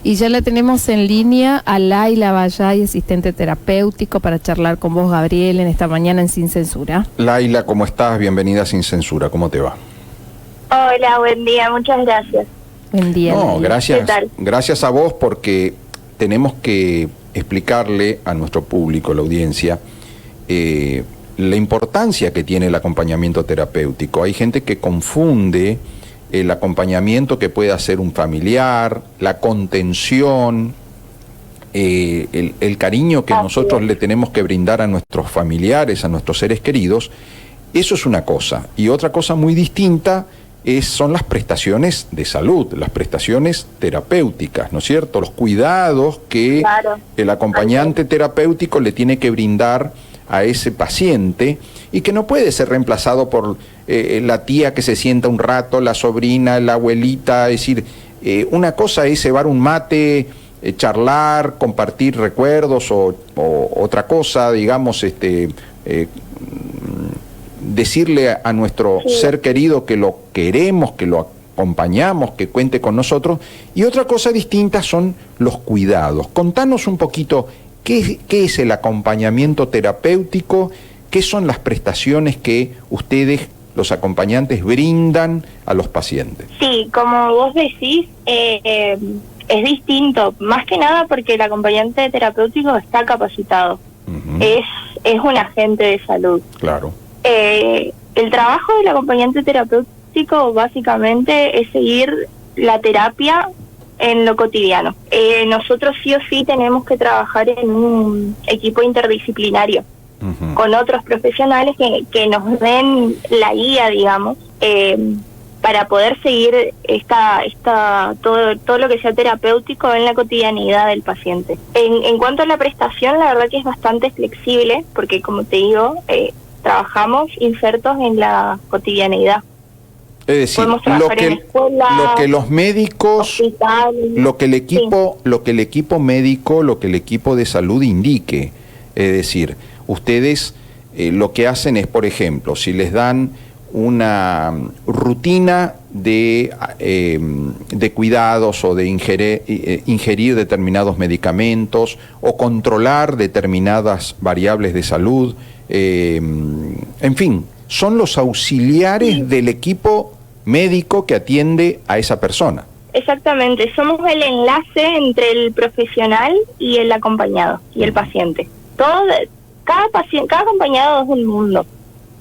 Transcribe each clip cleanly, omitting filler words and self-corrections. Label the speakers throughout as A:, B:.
A: Y ya la tenemos en línea a Laila Vallay, asistente terapéutico, para charlar con vos, Gabriel, en esta mañana en Sin Censura.
B: Laila, ¿cómo estás? Bienvenida a Sin Censura. ¿Cómo te va?
C: Hola, buen día, muchas gracias.
A: Buen día.
B: No,
A: Laila.
B: gracias.
C: ¿Qué tal?
B: Gracias a vos, porque tenemos que explicarle a nuestro público, la audiencia, la importancia que tiene el acompañamiento terapéutico. Hay gente que confunde el acompañamiento que puede hacer un familiar, la contención, el cariño que nosotros le tenemos que brindar a nuestros familiares, a nuestros seres queridos. Eso es una cosa. Y otra cosa muy distinta son las prestaciones de salud, las prestaciones terapéuticas, ¿no es cierto? Los cuidados que el acompañante terapéutico le tiene que brindar a ese paciente y que no puede ser reemplazado por la tía que se sienta un rato, la sobrina, la abuelita. Es decir, una cosa es cebar un mate, charlar, compartir recuerdos o otra cosa, digamos, decirle a nuestro ser querido que lo queremos, que lo acompañamos, que cuente con nosotros. Y otra cosa distinta son los cuidados. Contanos un poquito qué es el acompañamiento terapéutico, qué son las prestaciones que ustedes, los acompañantes, brindan a los pacientes.
C: Sí, como vos decís, es distinto, más que nada porque el acompañante terapéutico está capacitado, es un agente de salud.
B: Claro.
C: El trabajo del acompañante terapéutico básicamente es seguir la terapia en lo cotidiano. Nosotros sí o sí tenemos que trabajar en un equipo interdisciplinario con otros profesionales que nos den la guía, digamos, para poder seguir todo lo que sea terapéutico en la cotidianidad del paciente. En cuanto a la prestación, la verdad que es bastante flexible, porque como te digo, trabajamos insertos en la cotidianidad.
B: Es decir, lo que los médicos, lo que el equipo médico, lo que el equipo de salud indique. Es decir, ustedes lo que hacen es, por ejemplo, si les dan una rutina de cuidados o de ingerir determinados medicamentos o controlar determinadas variables de salud, en fin, son los auxiliares del equipo médico que atiende a esa persona.
C: Exactamente, somos el enlace entre el profesional y el acompañado y el paciente. Cada acompañado es un mundo,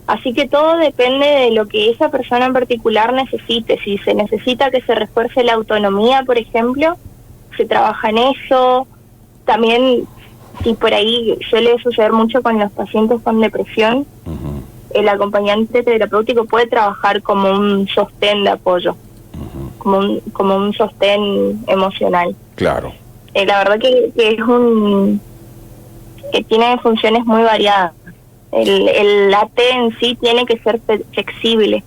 C: así que todo depende de lo que esa persona en particular necesite. Si se necesita que se refuerce la autonomía, por ejemplo, se trabaja en eso. También, si por ahí suele suceder mucho con los pacientes con depresión, el acompañante terapéutico puede trabajar como un sostén de apoyo, como un sostén emocional.
B: Claro.
C: La verdad que que tiene funciones muy variadas. El AT en sí tiene que ser flexible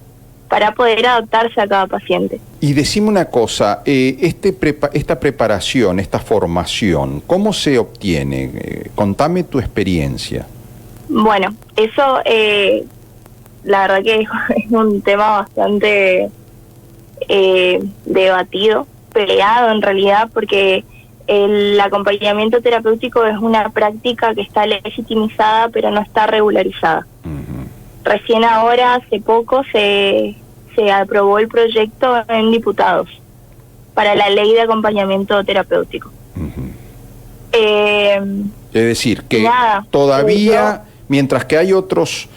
C: para poder adaptarse a cada paciente. Y
B: decime una cosa, esta preparación, esta formación, ¿cómo se obtiene? Contame tu experiencia.
C: Bueno, eso la verdad que es un tema bastante debatido, peleado en realidad, porque el acompañamiento terapéutico es una práctica que está legitimizada pero no está regularizada. Recién ahora, hace poco, se aprobó el proyecto en diputados para la ley de acompañamiento terapéutico.
B: Es decir, que todavía, mientras que hay otras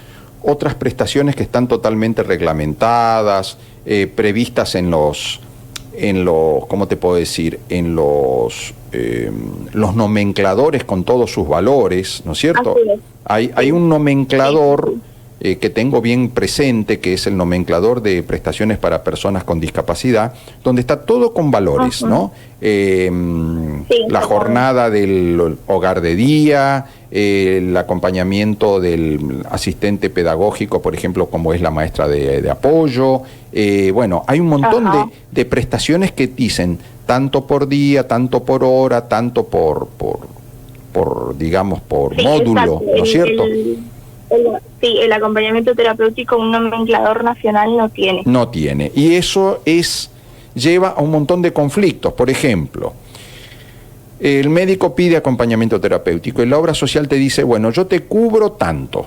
B: prestaciones que están totalmente reglamentadas, previstas en los, ¿cómo te puedo decir? En los nomencladores con todos sus valores, ¿no es cierto? Hay un nomenclador que tengo bien presente, que es el nomenclador de prestaciones para personas con discapacidad, donde está todo con valores, ¿no? La jornada del hogar de día, el acompañamiento del asistente pedagógico, por ejemplo, como es la maestra de apoyo. Bueno, hay un montón de prestaciones que dicen tanto por día, tanto por hora, tanto por digamos, por módulo, ¿no es cierto?
C: El acompañamiento terapéutico, un nomenclador nacional no tiene.
B: Y eso lleva a un montón de conflictos. Por ejemplo, El médico pide acompañamiento terapéutico y la obra social te dice, bueno, yo te cubro tanto,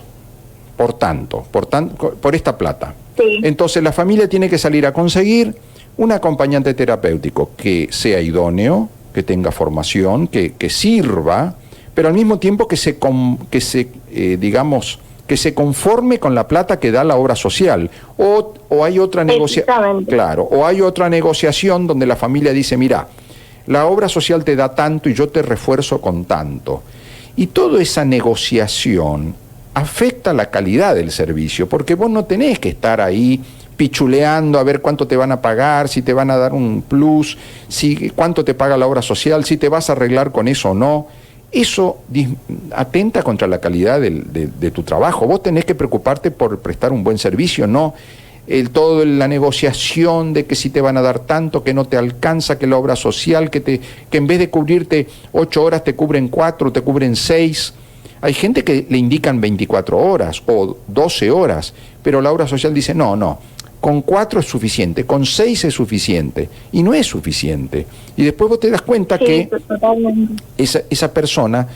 B: por esta plata.
C: Sí.
B: Entonces la familia tiene que salir a conseguir un acompañante terapéutico que sea idóneo, que tenga formación, que sirva, pero al mismo tiempo que se conforme con la plata que da la obra social. O hay otra negociación. Claro, o hay otra negociación donde la familia dice, mira, la obra social te da tanto y yo te refuerzo con tanto. Y toda esa negociación afecta la calidad del servicio, porque vos no tenés que estar ahí pichuleando a ver cuánto te van a pagar, si te van a dar un plus, cuánto te paga la obra social, si te vas a arreglar con eso o no. Eso atenta contra la calidad de tu trabajo. Vos tenés que preocuparte por prestar un buen servicio, no toda la negociación de que si te van a dar tanto, que no te alcanza, que la obra social, que en vez de cubrirte 8 horas te cubren 4, te cubren 6. Hay gente que le indican 24 horas o 12 horas, pero la obra social dice, no, con 4 es suficiente, con 6 es suficiente, y no es suficiente. Y después vos te das cuenta que esa persona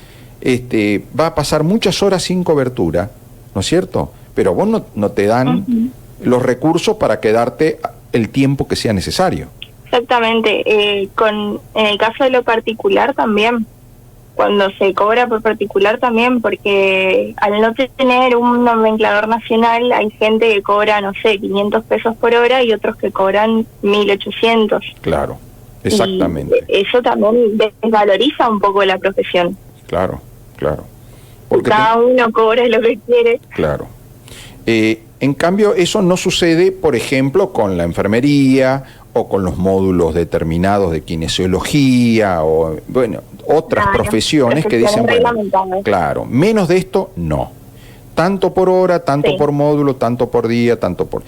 B: va a pasar muchas horas sin cobertura, ¿no es cierto? Pero vos no te dan los recursos para quedarte el tiempo que sea necesario.
C: Exactamente. En el caso de lo particular también, cuando se cobra por particular también, porque al no tener un nomenclador nacional, hay gente que cobra, no sé, 500 pesos por hora y otros que cobran 1.800.
B: Claro, exactamente.
C: Y eso también desvaloriza un poco la profesión.
B: Claro. Porque
C: cada uno cobra lo que quiere.
B: Claro. En cambio, eso no sucede, por ejemplo, con la enfermería o con los módulos determinados de kinesiología o, bueno, otras profesiones que dicen, bueno, claro, menos de esto, no. Tanto por hora, tanto por módulo, tanto por día, tanto por...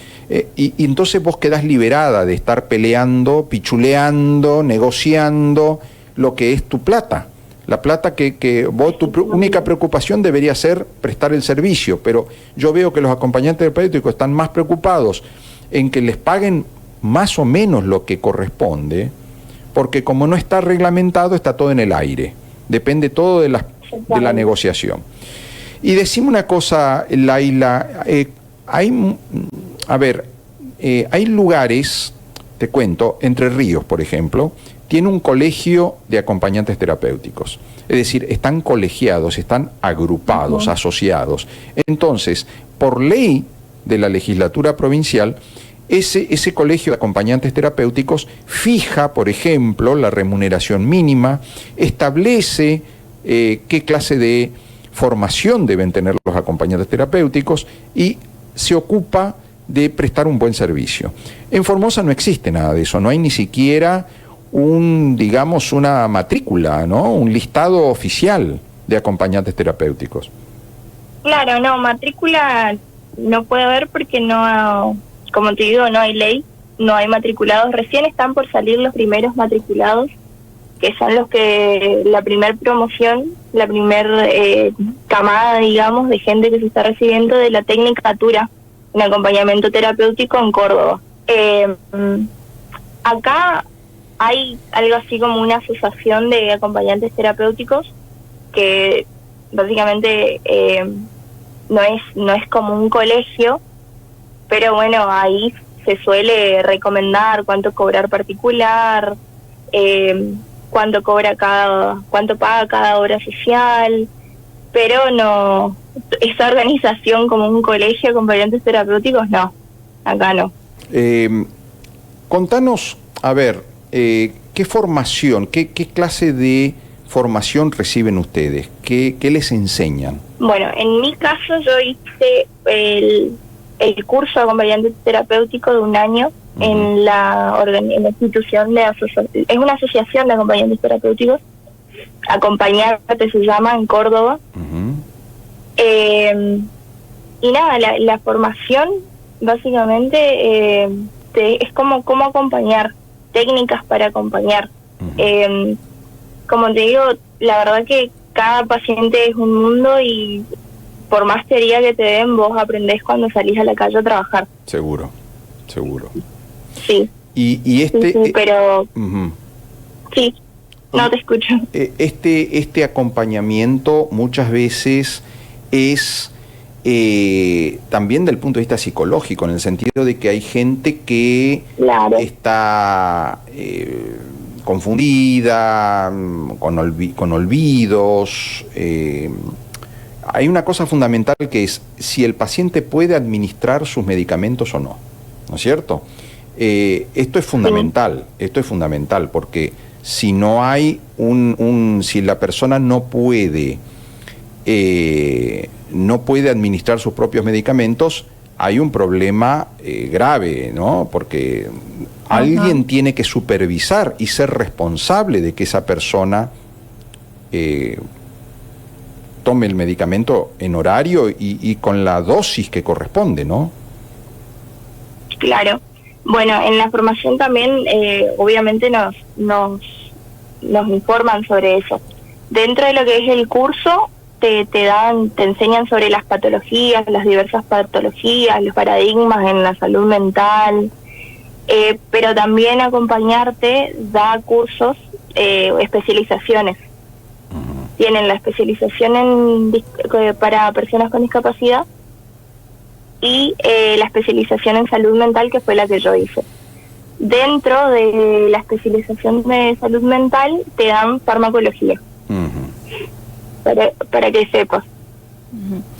B: y entonces vos quedás liberada de estar peleando, pichuleando, negociando lo que es tu plata. La plata que vos, tu única preocupación debería ser prestar el servicio, pero yo veo que los acompañantes terapéuticos están más preocupados en que les paguen más o menos lo que corresponde, porque como no está reglamentado, está todo en el aire. Depende todo de la negociación. Y decime una cosa, Laila, hay lugares, te cuento, Entre Ríos, por ejemplo, tiene un colegio de acompañantes terapéuticos. Es decir, están colegiados, están agrupados, asociados. Entonces, por ley de la legislatura provincial, ese colegio de acompañantes terapéuticos fija, por ejemplo, la remuneración mínima, establece qué clase de formación deben tener los acompañantes terapéuticos y se ocupa de prestar un buen servicio. En Formosa no existe nada de eso, no hay ni siquiera una matrícula, ¿no? Un listado oficial de acompañantes terapéuticos.
C: Claro, no, matrícula no puede haber porque no, como te digo, no hay ley, no hay matriculados. Recién están por salir los primeros matriculados, que son los que la primer promoción, la primer camada, digamos, de gente que se está recibiendo de la tecnicatura en acompañamiento terapéutico en Córdoba. Acá hay algo así como una asociación de acompañantes terapéuticos que básicamente no es como un colegio, pero bueno, ahí se suele recomendar cuánto cobrar particular, cuánto paga cada obra social, pero no, esa organización como un colegio de acompañantes terapéuticos, no, acá no.
B: Contanos, a ver, ¿qué formación, qué clase de formación reciben ustedes? ¿Qué les enseñan? Bueno,
C: en mi caso yo hice el curso de acompañante terapéutico de 1 año en la institución es una asociación de acompañantes terapéuticos, Acompañarte se llama, en Córdoba. Y nada, la formación básicamente es como cómo acompañar, técnicas para acompañar. Como te digo, la verdad que cada paciente es un mundo y por más teoría que te den, vos aprendés cuando salís a la calle a trabajar.
B: Seguro.
C: Sí.
B: Y
C: sí, pero... Sí. No te escucho.
B: Este acompañamiento muchas veces es también del punto de vista psicológico, en el sentido de que hay gente que
C: Claro.
B: está confundida, con olvidos. Hay una cosa fundamental que es si el paciente puede administrar sus medicamentos o no, ¿no es cierto? Esto es fundamental, porque si no hay si la persona no puede administrar sus propios medicamentos, hay un problema grave, ¿no? Porque alguien tiene que supervisar y ser responsable de que esa persona tome el medicamento en horario y con la dosis que corresponde, ¿no?
C: Claro. Bueno, en la formación también, obviamente nos informan sobre eso. Dentro de lo que es el curso, te enseñan sobre las patologías, las diversas patologías, los paradigmas en la salud mental, pero también acompañarte da cursos, especializaciones. Tienen la especialización para personas con discapacidad y la especialización en salud mental, que fue la que yo hice. Dentro de la especialización de salud mental te dan farmacología. Para que sepas.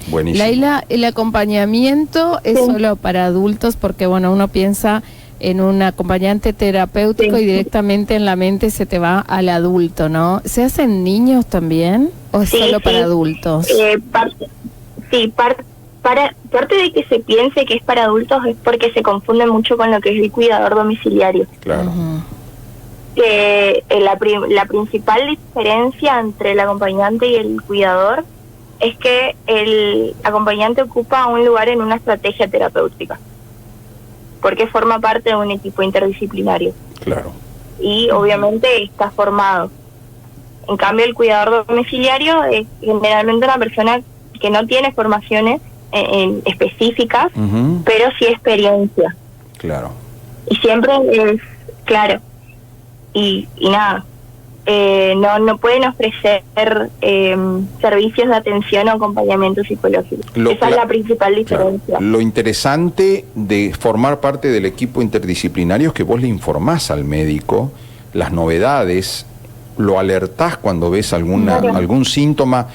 B: Buenísimo.
A: Laila, ¿el acompañamiento es solo para adultos? Porque bueno, uno piensa en un acompañante terapéutico y directamente en la mente se te va al adulto, ¿no? ¿Se hacen niños también o es solo para adultos? Parte de que se piense que es para adultos es porque se confunde mucho con lo que es el cuidador domiciliario.
B: Claro.
C: Que la principal diferencia entre el acompañante y el cuidador es que el acompañante ocupa un lugar en una estrategia terapéutica, porque forma parte de un equipo interdisciplinario.
B: Claro.
C: Y obviamente está formado. En cambio, el cuidador domiciliario es generalmente una persona que no tiene formaciones específicas, pero sí experiencia.
B: Claro.
C: Y siempre es, claro, y nada, no pueden ofrecer servicios de atención o acompañamiento psicológico. Esa es la principal diferencia.
B: Claro. Lo interesante de formar parte del equipo interdisciplinario es que vos le informás al médico las novedades, lo alertás cuando ves algún síntoma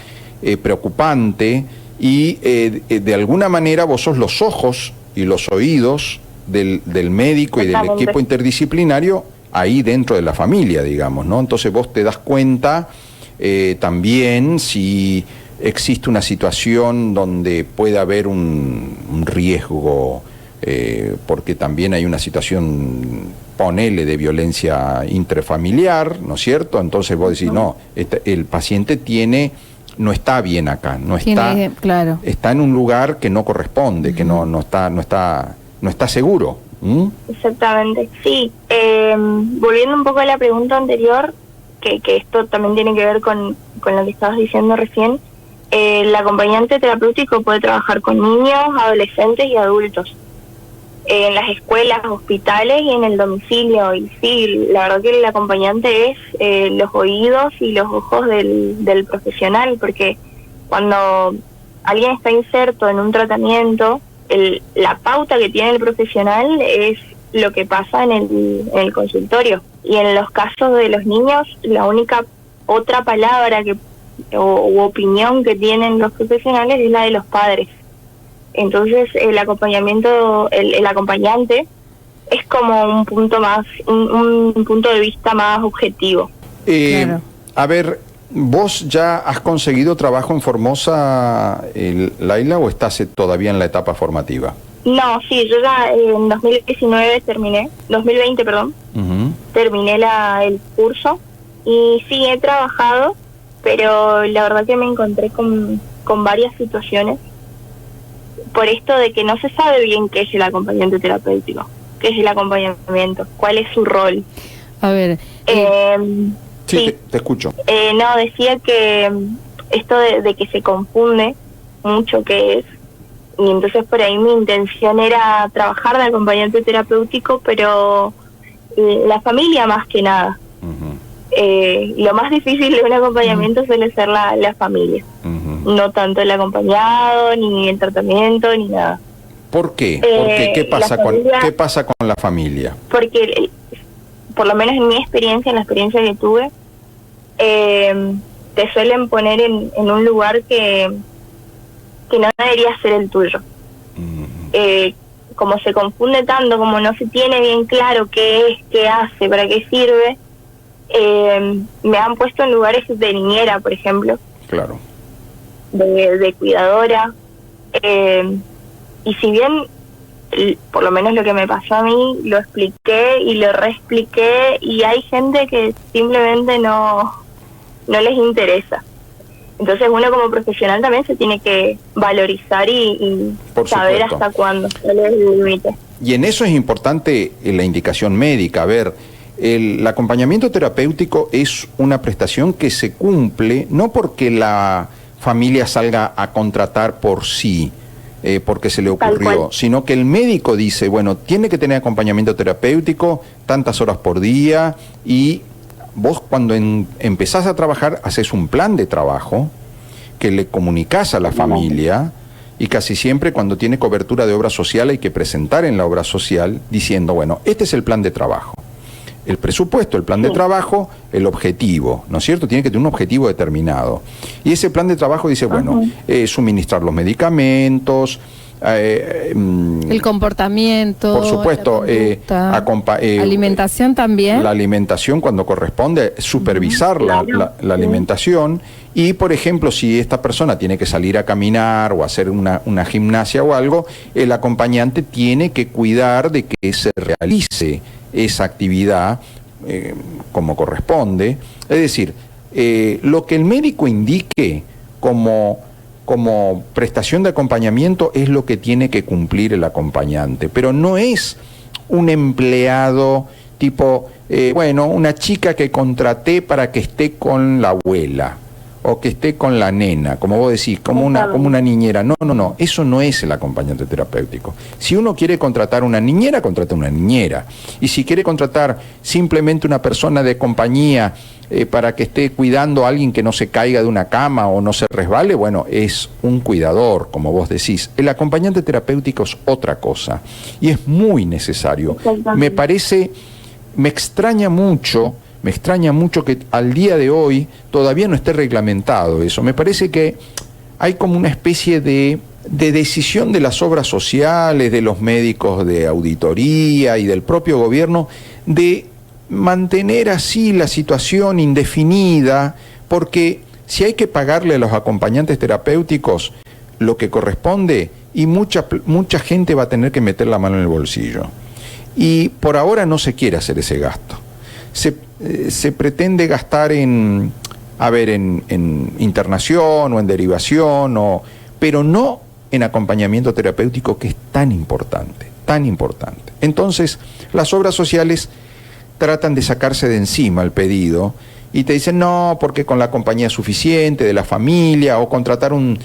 B: preocupante y de alguna manera vos sos los ojos y los oídos del médico y del equipo interdisciplinario ahí dentro de la familia, digamos, ¿no? Entonces vos te das cuenta también si existe una situación donde puede haber un riesgo, porque también hay una situación, ponele, de violencia intrafamiliar, ¿no es cierto? Entonces vos decís, no, el paciente no está bien acá,
A: Claro.
B: Está en un lugar que no corresponde, que no está seguro.
C: Exactamente, sí. Volviendo un poco a la pregunta anterior, que esto también tiene que ver con lo que estabas diciendo recién, el acompañante terapéutico puede trabajar con niños, adolescentes y adultos, en las escuelas, hospitales y en el domicilio. Y sí, la verdad que el acompañante es los oídos y los ojos del profesional, porque cuando alguien está inserto en un tratamiento, la pauta que tiene el profesional es lo que pasa en el consultorio. Y en los casos de los niños, la única otra palabra u opinión que tienen los profesionales es la de los padres. Entonces el acompañamiento, el acompañante es como un punto más, un punto de vista más objetivo.
A: Claro.
B: A ver, ¿vos ya has conseguido trabajo en Formosa, Laila, o estás todavía en la etapa formativa?
C: No, sí, yo ya en 2019 2020, terminé el curso y sí he trabajado, pero la verdad que me encontré con varias situaciones por esto de que no se sabe bien qué es el acompañante terapéutico, qué es el acompañamiento, cuál es su rol.
A: A ver,
C: sí,
B: te escucho.
C: No, decía que esto de que se confunde mucho qué es, y entonces por ahí mi intención era trabajar de acompañante terapéutico, pero la familia más que nada. lo más difícil de un acompañamiento suele ser la familia, no tanto el acompañado, ni el tratamiento, ni nada.
B: ¿Por qué? ¿Qué pasa con la familia?
C: Porque, por lo menos en mi experiencia, en la experiencia que tuve, te suelen poner en un lugar que no debería ser el tuyo. Como se confunde tanto, como no se tiene bien claro qué es, qué hace, para qué sirve, me han puesto en lugares de niñera, por ejemplo.
B: Claro.
C: De cuidadora. Y si bien, por lo menos lo que me pasó a mí, lo expliqué y lo reexpliqué, y hay gente que simplemente no les interesa. Entonces uno como profesional también se tiene que valorizar y saber hasta cuándo, cuál es el límite.
B: Y en eso es importante la indicación médica. A ver, el acompañamiento terapéutico es una prestación que se cumple no porque la familia salga a contratar por sí, porque se le ocurrió, sino que el médico dice, bueno, tiene que tener acompañamiento terapéutico tantas horas por día, y vos cuando empezás a trabajar haces un plan de trabajo que le comunicás a la familia, y casi siempre cuando tiene cobertura de obra social hay que presentar en la obra social diciendo, bueno, este es el plan de trabajo. El presupuesto, el plan de trabajo, el objetivo, ¿no es cierto? Tiene que tener un objetivo determinado. Y ese plan de trabajo dice, bueno, suministrar los medicamentos,
A: el comportamiento,
B: por supuesto,
A: alimentación también.
B: La alimentación cuando corresponde, supervisar la alimentación. Y, por ejemplo, si esta persona tiene que salir a caminar o hacer una gimnasia o algo, el acompañante tiene que cuidar de que se realice esa actividad como corresponde. Es decir, lo que el médico indique como prestación de acompañamiento es lo que tiene que cumplir el acompañante, pero no es un empleado tipo, una chica que contraté para que esté con la abuela o que esté con la nena, como vos decís, como una niñera. No, eso no es el acompañante terapéutico. Si uno quiere contratar una niñera, contrata una niñera. Y si quiere contratar simplemente una persona de compañía para que esté cuidando a alguien que no se caiga de una cama o no se resbale, bueno, es un cuidador, como vos decís. El acompañante terapéutico es otra cosa y es muy necesario. Me extraña mucho que al día de hoy todavía no esté reglamentado eso. Me parece que hay como una especie de decisión de las obras sociales, de los médicos de auditoría y del propio gobierno de mantener así la situación indefinida, porque si hay que pagarle a los acompañantes terapéuticos lo que corresponde, y mucha gente va a tener que meter la mano en el bolsillo. Y por ahora no se quiere hacer ese gasto. Se pretende gastar en internación o en derivación, pero no en acompañamiento terapéutico, que es tan importante, tan importante. Entonces, las obras sociales tratan de sacarse de encima el pedido y te dicen, no, porque con la compañía suficiente de la familia, o contratar un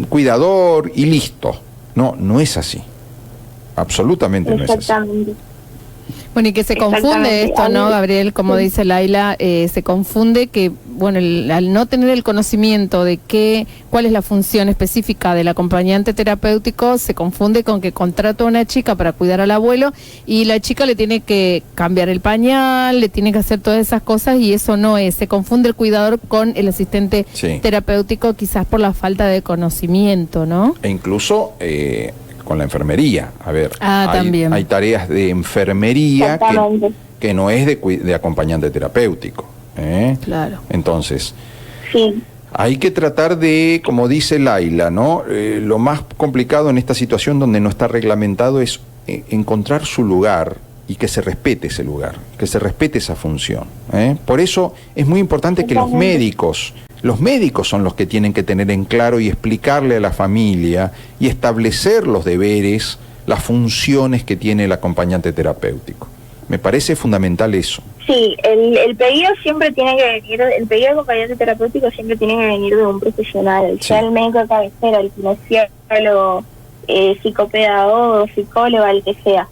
B: cuidador y listo. No es así. Absolutamente no es así.
A: Bueno, y que se confunde esto, ¿no, Gabriel? Como dice Laila, se confunde que, bueno, al no tener el conocimiento de cuál es la función específica del acompañante terapéutico, se confunde con que contrata a una chica para cuidar al abuelo y la chica le tiene que cambiar el pañal, le tiene que hacer todas esas cosas, y eso no es. Se confunde el cuidador con el asistente terapéutico, quizás por la falta de conocimiento, ¿no?
B: E incluso con la enfermería. A ver,
A: también
B: hay tareas de enfermería que no es de acompañante terapéutico.
A: Claro.
B: Entonces, hay que tratar de, como dice Laila, ¿no? Lo más complicado en esta situación donde no está reglamentado es encontrar su lugar y que se respete ese lugar, que se respete esa función. Por eso es muy importante que los médicos son los que tienen que tener en claro y explicarle a la familia y establecer los deberes, las funciones que tiene el acompañante terapéutico. Me parece fundamental eso. Sí,
C: el pedido siempre tiene que venir, el pedido de acompañante terapéutico siempre tiene que venir de un profesional, sea el médico de cabecera, el kinesiólogo, psicopedagogo, psicólogo, el que sea.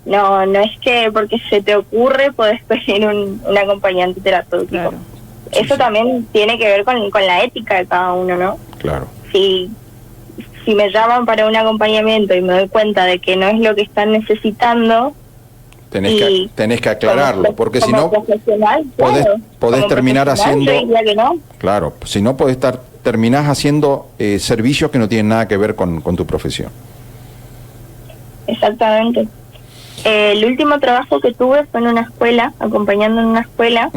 C: No es que porque se te ocurre podés pedir un acompañante terapéutico.
A: Claro.
C: Eso también tiene que ver con la ética de cada uno, ¿no?
B: Claro.
C: Si me llaman para un acompañamiento y me doy cuenta de que no es lo que están necesitando,
B: tenés que aclararlo, porque si no podés
C: como
B: terminar haciendo,
C: yo diría que no.
B: claro, si no terminás haciendo servicios que no tienen nada que ver con tu profesión.
C: Exactamente. El último trabajo que tuve fue en una escuela, acompañando en una escuela,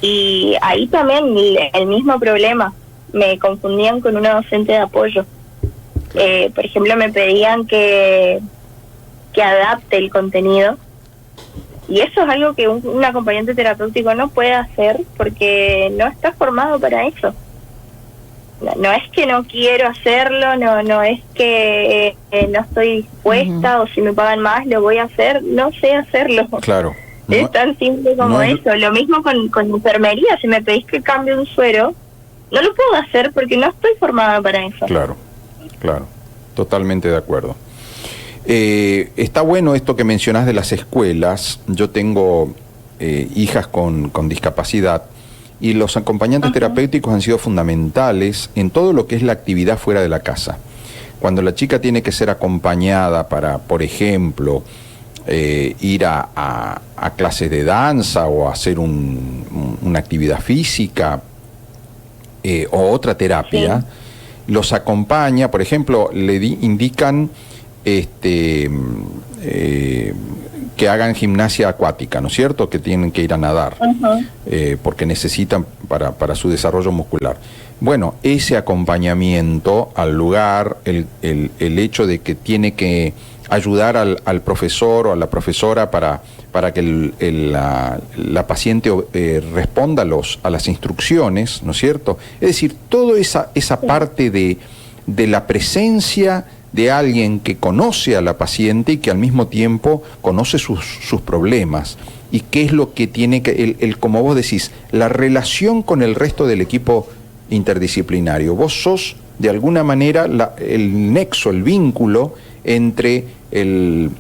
C: y ahí también el mismo problema, me confundían con una docente de apoyo. Por ejemplo, me pedían que adapte el contenido, y eso es algo que un acompañante terapéutico no puede hacer porque no está formado para eso. No es que no quiero hacerlo, no es que no estoy dispuesta, o si me pagan más lo voy a hacer, no sé hacerlo.
B: Claro.
C: Es tan simple como eso. Lo mismo con enfermería, si me pedís que cambie un suero, no lo puedo hacer porque no estoy formada para eso.
B: Claro, totalmente de acuerdo. Está bueno esto que mencionás de las escuelas. Yo tengo hijas con discapacidad, y los acompañantes terapéuticos han sido fundamentales en todo lo que es la actividad fuera de la casa. Cuando la chica tiene que ser acompañada para, por ejemplo, ir a clases de danza o hacer una actividad física o otra terapia, los acompaña, por ejemplo, le indican que hagan gimnasia acuática, ¿no es cierto? Que tienen que ir a nadar, porque necesitan para su desarrollo muscular. Bueno, ese acompañamiento al lugar, el hecho de que tiene que ayudar al profesor o a la profesora para que la paciente responda a las instrucciones, ¿no es cierto? Es decir, toda esa parte de la presencia de alguien que conoce a la paciente y que al mismo tiempo conoce sus problemas, y qué es lo que tiene que, como vos decís, la relación con el resto del equipo interdisciplinario. Vos sos, de alguna manera, el nexo, el vínculo entre el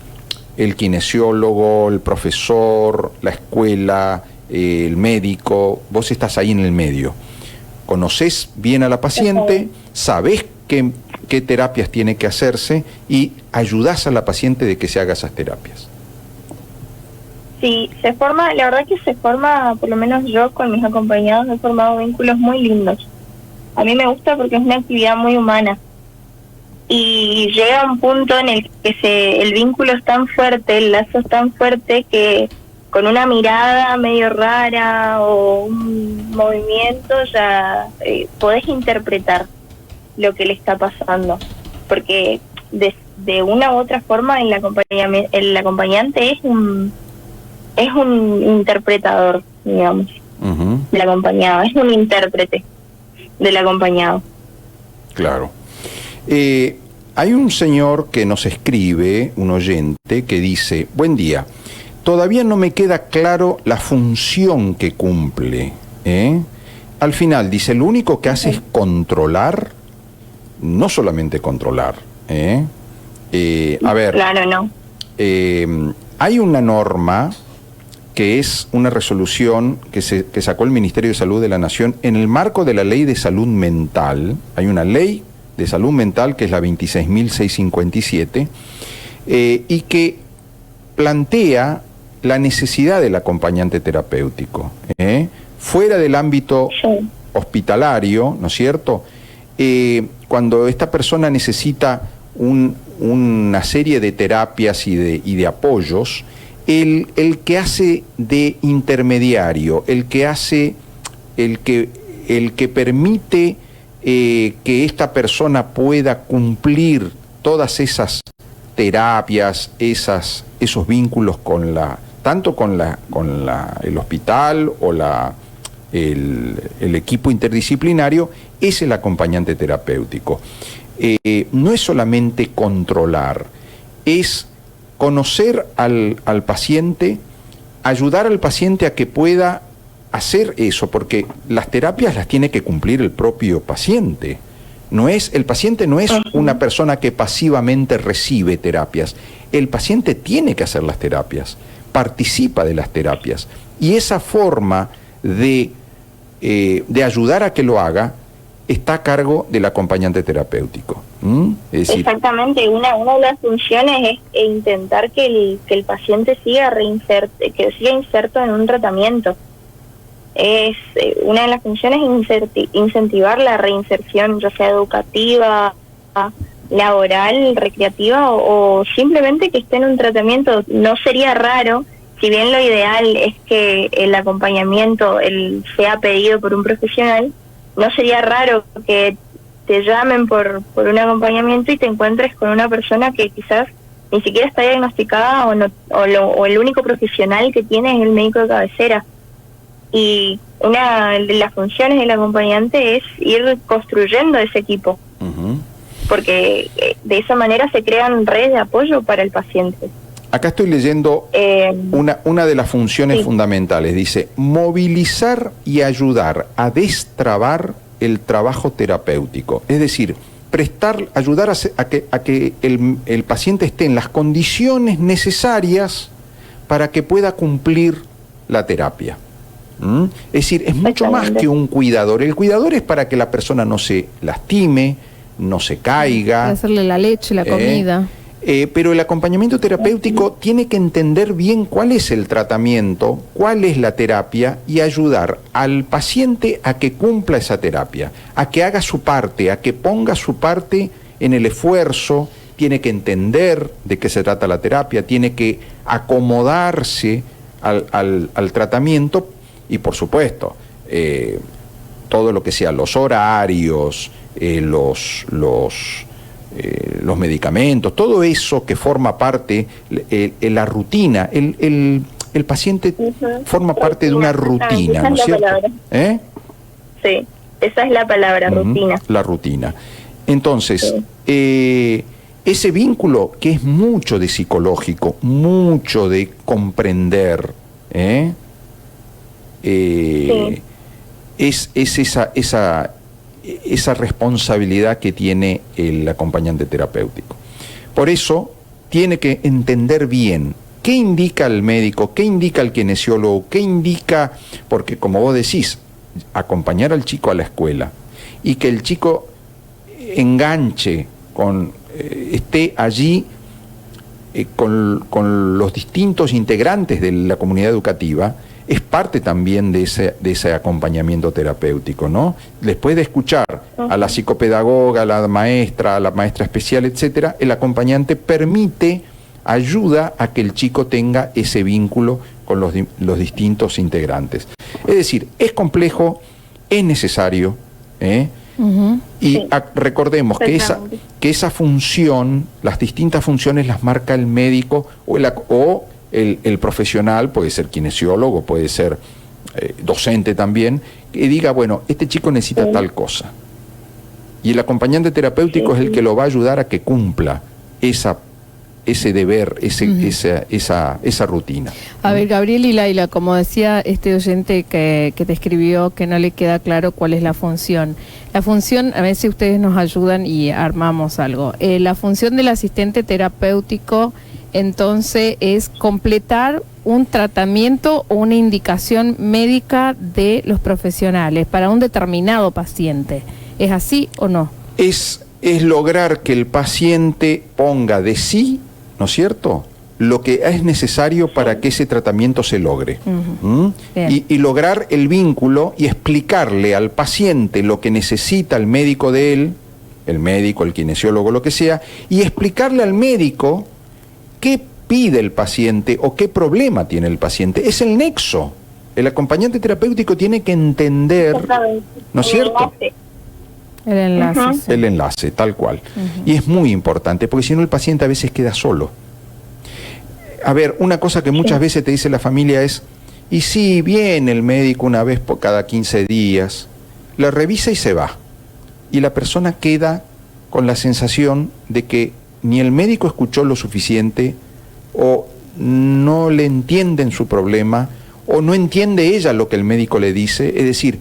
B: kinesiólogo, el profesor, la escuela, el médico. Vos estás ahí en el medio. Conocés bien a la paciente, sabés qué terapias tiene que hacerse y ayudás a la paciente de que se haga esas terapias.
C: Sí, la verdad que se forma, por lo menos yo con mis acompañados he formado vínculos muy lindos. A mí me gusta porque es una actividad muy humana. Y llega un punto en el que el vínculo es tan fuerte, el lazo es tan fuerte que con una mirada medio rara o un movimiento ya podés interpretar lo que le está pasando, porque de una u otra forma el acompañante es un interpretador, digamos, del acompañado, es un intérprete del acompañado.
B: Claro. Hay un señor que nos escribe, un oyente, que dice: buen día, todavía no me queda claro la función que cumple. Al final dice, lo único que hace es controlar. No solamente controlar. A ver.
C: Claro, no.
B: Hay una norma que es una resolución que sacó el Ministerio de Salud de la Nación en el marco de la Ley de Salud Mental. Hay una ley de salud mental que es la 26.657 y que plantea la necesidad del acompañante terapéutico fuera del ámbito hospitalario, ¿no es cierto? Cuando esta persona necesita una serie de terapias y de apoyos, el que hace de intermediario, el que permite que esta persona pueda cumplir todas esas terapias, esos vínculos tanto con el hospital o el equipo interdisciplinario, es el acompañante terapéutico. No es solamente controlar, es conocer al paciente, ayudar al paciente a que pueda hacer eso, porque las terapias las tiene que cumplir el propio paciente. El paciente no es una persona que pasivamente recibe terapias. El paciente tiene que hacer las terapias, participa de las terapias. Y esa forma de ayudar a que lo haga está a cargo del acompañante terapéutico. Es decir,
C: exactamente, una de las funciones es intentar que el paciente siga inserto en un tratamiento. Una de las funciones es incentivar la reinserción, ya sea educativa, laboral, recreativa o simplemente que esté en un tratamiento. No sería raro, si bien lo ideal es que el acompañamiento sea pedido por un profesional, no sería raro que te llamen por un acompañamiento y te encuentres con una persona que quizás ni siquiera está diagnosticada o el único profesional que tiene es el médico de cabecera. Y una de las funciones del acompañante es ir construyendo ese equipo, porque de esa manera se crean redes de apoyo para el paciente.
B: Acá estoy leyendo una de las funciones fundamentales. Dice, movilizar y ayudar a destrabar el trabajo terapéutico. Es decir, ayudar a que el paciente esté en las condiciones necesarias para que pueda cumplir la terapia. Es decir, es mucho más que un cuidador. El cuidador es para que la persona no se lastime, no se caiga.
A: Para hacerle la leche, la comida.
B: Pero el acompañamiento terapéutico tiene que entender bien cuál es el tratamiento, cuál es la terapia y ayudar al paciente a que cumpla esa terapia, a que haga su parte, a que ponga su parte en el esfuerzo. Tiene que entender de qué se trata la terapia, tiene que acomodarse al tratamiento y, por supuesto, todo lo que sea los horarios, los medicamentos, todo eso que forma parte, la rutina, el paciente forma parte de una rutina, ¿no es cierto?
C: Sí, esa es la palabra, rutina.
B: La rutina. Entonces, ese vínculo que es mucho de psicológico, mucho de comprender, es esa responsabilidad que tiene el acompañante terapéutico. Por eso tiene que entender bien qué indica el médico, qué indica el kinesiólogo, qué indica, porque como vos decís, acompañar al chico a la escuela y que el chico enganche esté allí con los distintos integrantes de la comunidad educativa, es parte también de ese acompañamiento terapéutico, ¿no? Después de escuchar a la psicopedagoga, a la maestra especial, etcétera, el acompañante ayuda a que el chico tenga ese vínculo con los distintos integrantes. Es decir, es complejo, es necesario, y recordemos que esa función, las distintas funciones las marca el médico o el profesional, puede ser kinesiólogo, puede ser docente también, que diga, bueno, este chico necesita tal cosa. Y el acompañante terapéutico es el que lo va a ayudar a que cumpla ese deber, esa rutina.
A: A ver, Gabriel y Laila, como decía este oyente que te escribió, que no le queda claro cuál es la función. La función, a veces ustedes nos ayudan y armamos algo. La función del asistente terapéutico, entonces, es completar un tratamiento o una indicación médica de los profesionales para un determinado paciente. ¿Es así o no?
B: Es lograr que el paciente ponga de sí, ¿no es cierto?, lo que es necesario para que ese tratamiento se logre. Y lograr el vínculo y explicarle al paciente lo que necesita el médico de él, el médico, el kinesiólogo, lo que sea, y explicarle al médico qué pide el paciente o qué problema tiene el paciente. Es el nexo. El acompañante terapéutico tiene que entender, ¿no es cierto?
A: El enlace. Sí.
B: El enlace, tal cual. Y es muy importante, porque si no el paciente a veces queda solo. A ver, una cosa que muchas veces te dice la familia es, y sí, viene el médico una vez por cada 15 días, la revisa y se va. Y la persona queda con la sensación de que ni el médico escuchó lo suficiente, o no le entienden su problema, o no entiende ella lo que el médico le dice. Es decir,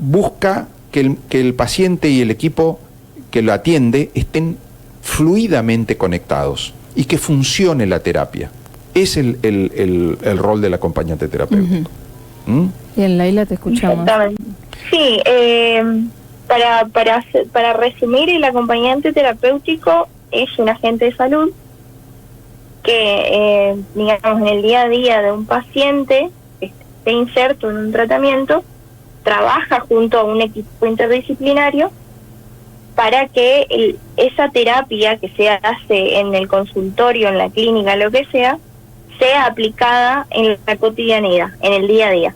B: busca que el paciente y el equipo que lo atiende estén fluidamente conectados y que funcione la terapia. Es el rol del acompañante terapéutico.
A: Bien, Laila, te escuchamos.
C: Exactamente. Sí, para resumir, el acompañante terapéutico es un agente de salud que, digamos, en el día a día de un paciente que esté inserto en un tratamiento, trabaja junto a un equipo interdisciplinario para que esa terapia que se hace en el consultorio, en la clínica, lo que sea aplicada en la cotidianidad, en el día a día,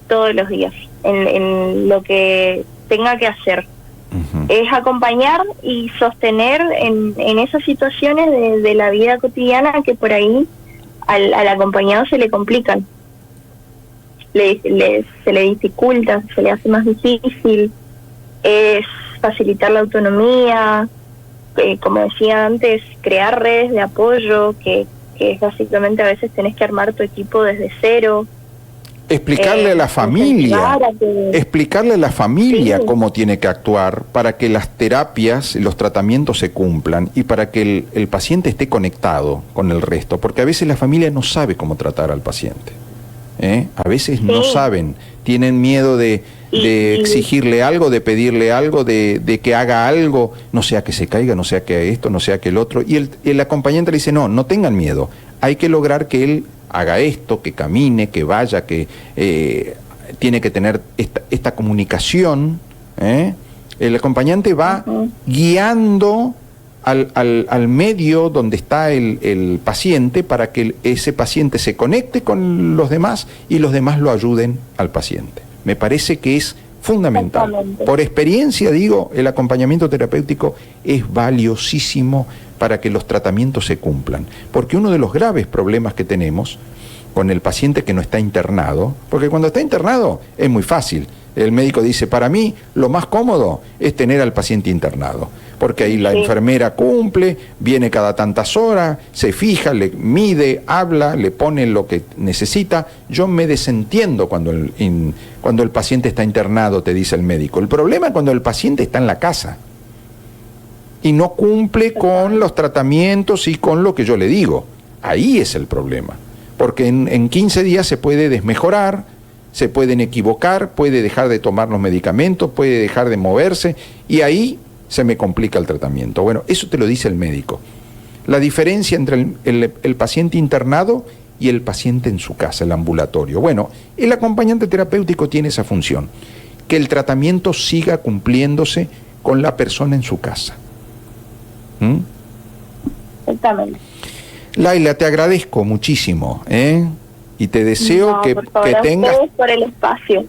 C: todos los días, en lo que tenga que hacer. Es acompañar y sostener en esas situaciones de la vida cotidiana que por ahí al acompañado se le complican, se le dificulta, se le hace más difícil. Es facilitar la autonomía, como decía antes, crear redes de apoyo, que es básicamente a veces tenés que armar tu equipo desde cero.
B: Explicarle a la familia, sí, cómo tiene que actuar para que las terapias, los tratamientos se cumplan y para que el paciente esté conectado con el resto, porque a veces la familia no sabe cómo tratar al paciente. A veces no saben, tienen miedo de exigirle algo, de pedirle algo, de que haga algo, no sea que se caiga, no sea que esto, no sea que el otro, y el acompañante le dice, no tengan miedo, hay que lograr que él haga esto, que camine, que vaya, que tiene que tener esta comunicación. El acompañante va guiando al medio donde está el paciente para que ese paciente se conecte con los demás y los demás lo ayuden al paciente. Me parece que es fundamental. Por experiencia digo, el acompañamiento terapéutico es valiosísimo para que los tratamientos se cumplan. Porque uno de los graves problemas que tenemos con el paciente que no está internado, porque cuando está internado es muy fácil. El médico dice, para mí lo más cómodo es tener al paciente internado, porque ahí la enfermera cumple, viene cada tantas horas, se fija, le mide, habla, le pone lo que necesita. Yo me desentiendo cuando el paciente está internado, te dice el médico. El problema es cuando el paciente está en la casa y no cumple con los tratamientos y con lo que yo le digo. Ahí es el problema, porque en 15 días se puede desmejorar, se pueden equivocar, puede dejar de tomar los medicamentos, puede dejar de moverse, y ahí se me complica el tratamiento. Bueno, eso te lo dice el médico. La diferencia entre el paciente internado y el paciente en su casa, el ambulatorio. Bueno, el acompañante terapéutico tiene esa función, que el tratamiento siga cumpliéndose con la persona en su casa.
C: Exactamente.
B: Laila, te agradezco muchísimo, y te deseo que tengas...
C: por el espacio.